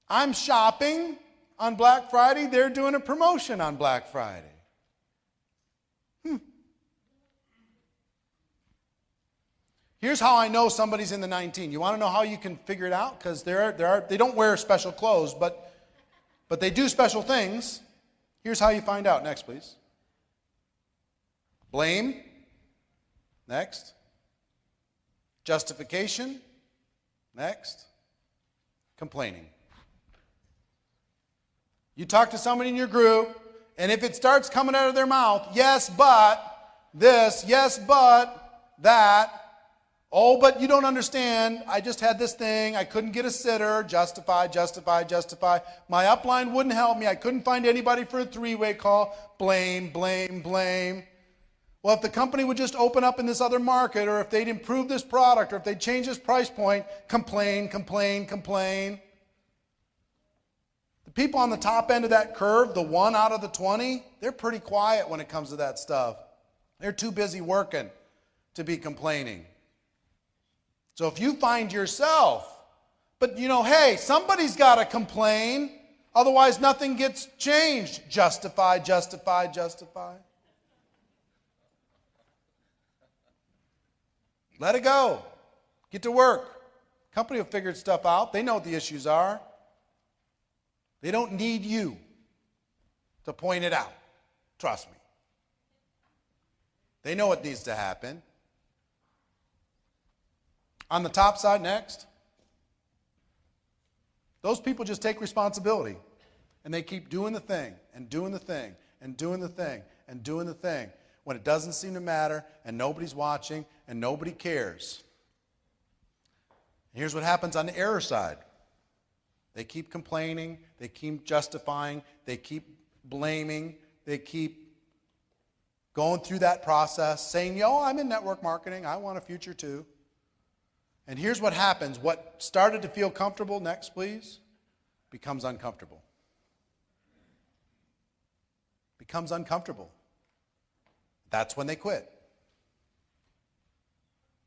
I'm shopping on Black Friday. They're doing a promotion on Black Friday. Here's how I know somebody's in the 19. You want to know how you can figure it out? Because they don't wear special clothes, but they do special things. Here's how you find out. Next, please. Blame. Next. Justification. Next. Complaining. You talk to somebody in your group, and if it starts coming out of their mouth, yes, but this, yes, but that, oh, but you don't understand, I just had this thing, I couldn't get a sitter, justify, justify, justify. My upline wouldn't help me, I couldn't find anybody for a three-way call, blame, blame, blame. Well, if the company would just open up in this other market, or if they'd improve this product, or if they'd change this price point, complain, complain, complain. The people on the top end of that curve, the 1 out of the 20, they're pretty quiet when it comes to that stuff. They're too busy working to be complaining. So if you find yourself, but hey, somebody's got to complain, otherwise nothing gets changed. Justify, justify, justify. Let it go. Get to work. Company will figure stuff out. They know what the issues are. They don't need you to point it out. Trust me. They know what needs to happen. On the top side, next. Those people just take responsibility. And they keep doing the thing, and doing the thing, and doing the thing, and doing the thing. When it doesn't seem to matter, and nobody's watching, and nobody cares. Here's what happens on the error side. They keep complaining, they keep justifying, they keep blaming, they keep going through that process, saying, I'm in network marketing, I want a future too. And here's what happens. What started to feel comfortable, next please, becomes uncomfortable. Becomes uncomfortable. That's when they quit.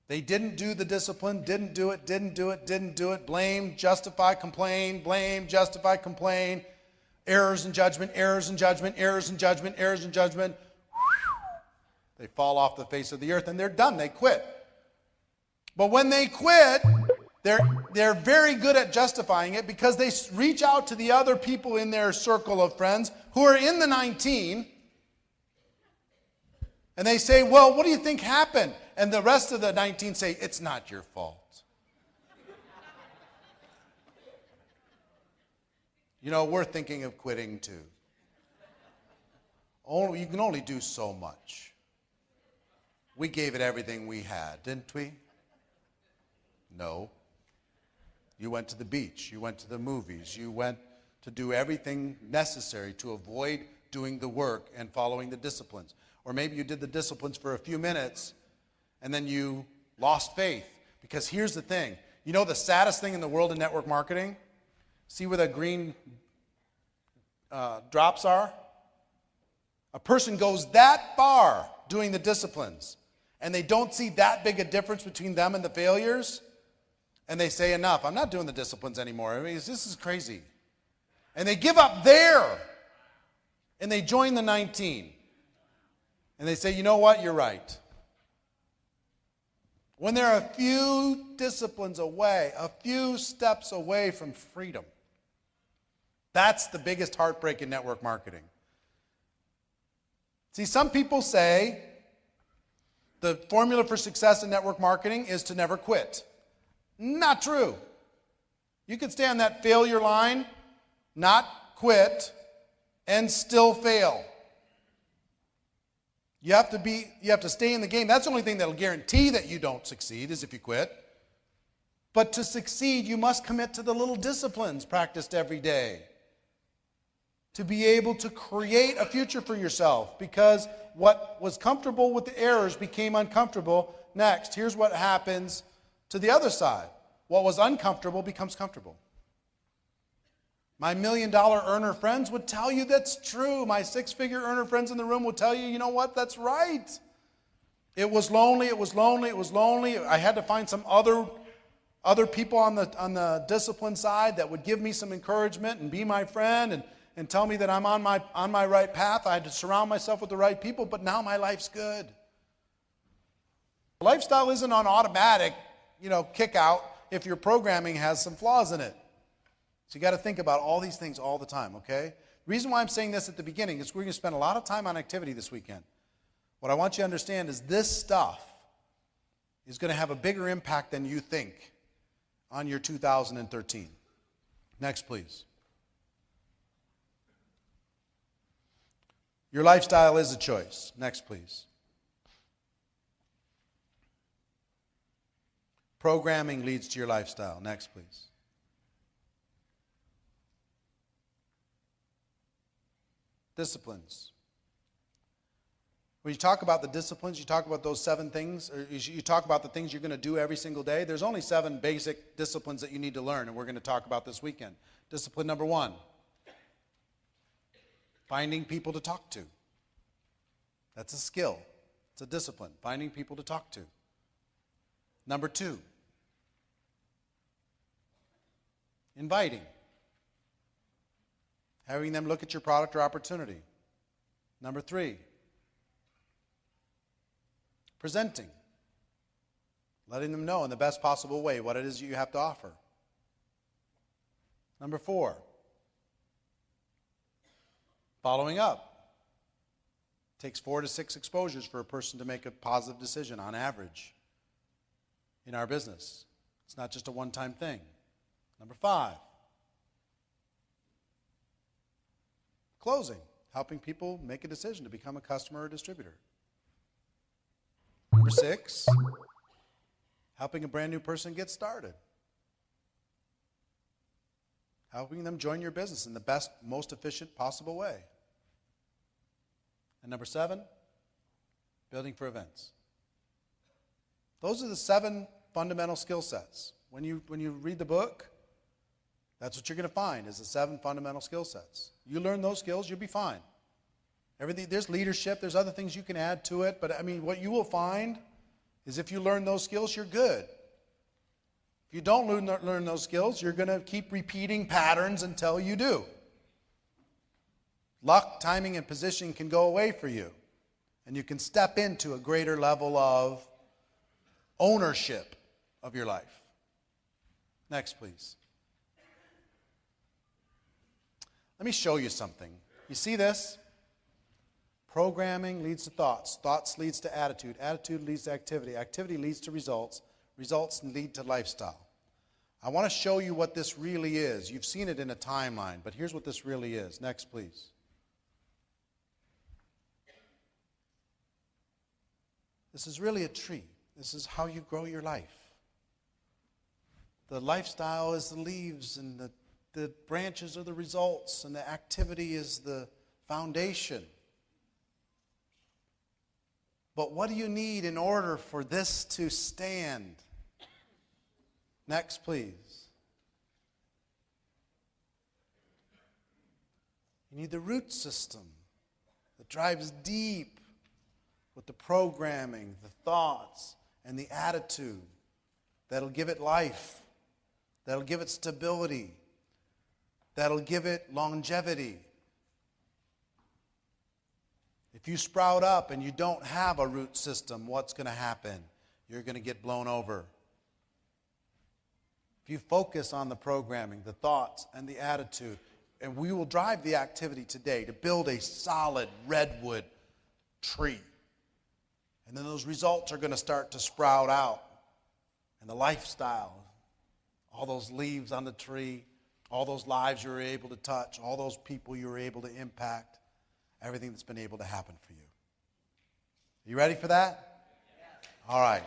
They didn't do the discipline, didn't do it, blame, justify, complain, blame, justify, complain, errors in judgment, errors in judgment, errors in judgment, errors in judgment. They fall off the face of the earth and they're done, they quit. But when they quit, they're very good at justifying it because they reach out to the other people in their circle of friends who are in the 19, and they say, well, what do you think happened? And the rest of the 19 say, it's not your fault. We're thinking of quitting too. You can only do so much. We gave it everything we had, didn't we? No. You went to the beach. You went to the movies. You went to do everything necessary to avoid doing the work and following the disciplines. Or maybe you did the disciplines for a few minutes and then you lost faith. Because here's the thing. The saddest thing in the world in network marketing? See where the green drops are? A person goes that far doing the disciplines and they don't see that big a difference between them and the failures. And they say, enough, I'm not doing the disciplines anymore. This is crazy. And they give up there. And they join the 19. And they say, you know what, you're right. When they're a few disciplines away, a few steps away from freedom, that's the biggest heartbreak in network marketing. See, some people say the formula for success in network marketing is to never quit. Not true. You could stay on that failure line, not quit, and still fail. You have to stay in the game. That's the only thing that'll guarantee that you don't succeed is if you quit. But to succeed, you must commit to the little disciplines practiced every day to be able to create a future for yourself, because what was comfortable with the errors became uncomfortable. Next, here's what happens to the other side. What was uncomfortable becomes comfortable. My $1 million earner friends would tell you that's true. My 6-figure earner friends in the room would tell you, you know what, that's right. It was lonely, it was lonely, it was lonely. I had to find some other other people on the discipline side that would give me some encouragement and be my friend and tell me that I'm on my right path. I had to surround myself with the right people, but now my life's good. Lifestyle isn't on automatic, kick out if your programming has some flaws in it. So you got to think about all these things all the time, okay? The reason why I'm saying this at the beginning is we're going to spend a lot of time on activity this weekend. What I want you to understand is this stuff is going to have a bigger impact than you think on your 2013. Next, please. Your lifestyle is a choice. Next, please. Programming leads to your lifestyle. Next, please. Disciplines. When you talk about the disciplines, you talk about those 7 things, or you talk about the things you're going to do every single day. There's only 7 basic disciplines that you need to learn, and we're going to talk about this weekend. Discipline number 1, finding people to talk to. That's a skill. It's a discipline, finding people to talk to. Number 2, inviting. Having them look at your product or opportunity. Number 3, presenting. Letting them know in the best possible way what it is you have to offer. Number 4, following up. It takes 4 to 6 exposures for a person to make a positive decision on average in our business. It's not just a one-time thing. Number 5, closing, helping people make a decision to become a customer or distributor. Number 6, helping a brand new person get started. Helping them join your business in the best, most efficient possible way. And number 7, building for events. Those are the 7 fundamental skill sets. When you read the book, that's what you're going to find is the 7 fundamental skill sets. You learn those skills, you'll be fine. There's leadership, there's other things you can add to it, but what you will find is if you learn those skills, you're good. If you don't learn those skills, you're going to keep repeating patterns until you do. Luck, timing, and position can go away for you, and you can step into a greater level of ownership of your life. Next, please. Let me show you something. You see this? Programming leads to thoughts. Thoughts leads to attitude. Attitude leads to activity. Activity leads to results. Results lead to lifestyle. I want to show you what this really is. You've seen it in a timeline, but here's what this really is. Next, please. This is really a tree. This is how you grow your life. The lifestyle is the leaves, and the branches are the results, and the activity is the foundation. But what do you need in order for this to stand? Next, please. You need the root system that drives deep with the programming, the thoughts, and the attitude that'll give it life, that'll give it stability, that'll give it longevity. If you sprout up and you don't have a root system, what's going to happen? You're going to get blown over. If you focus on the programming, the thoughts, and the attitude, and we will drive the activity today to build a solid redwood tree. And then those results are going to start to sprout out. And the lifestyle, all those leaves on the tree, all those lives you were able to touch, all those people you were able to impact, everything that's been able to happen for you. Are you ready for that? Yeah. All right.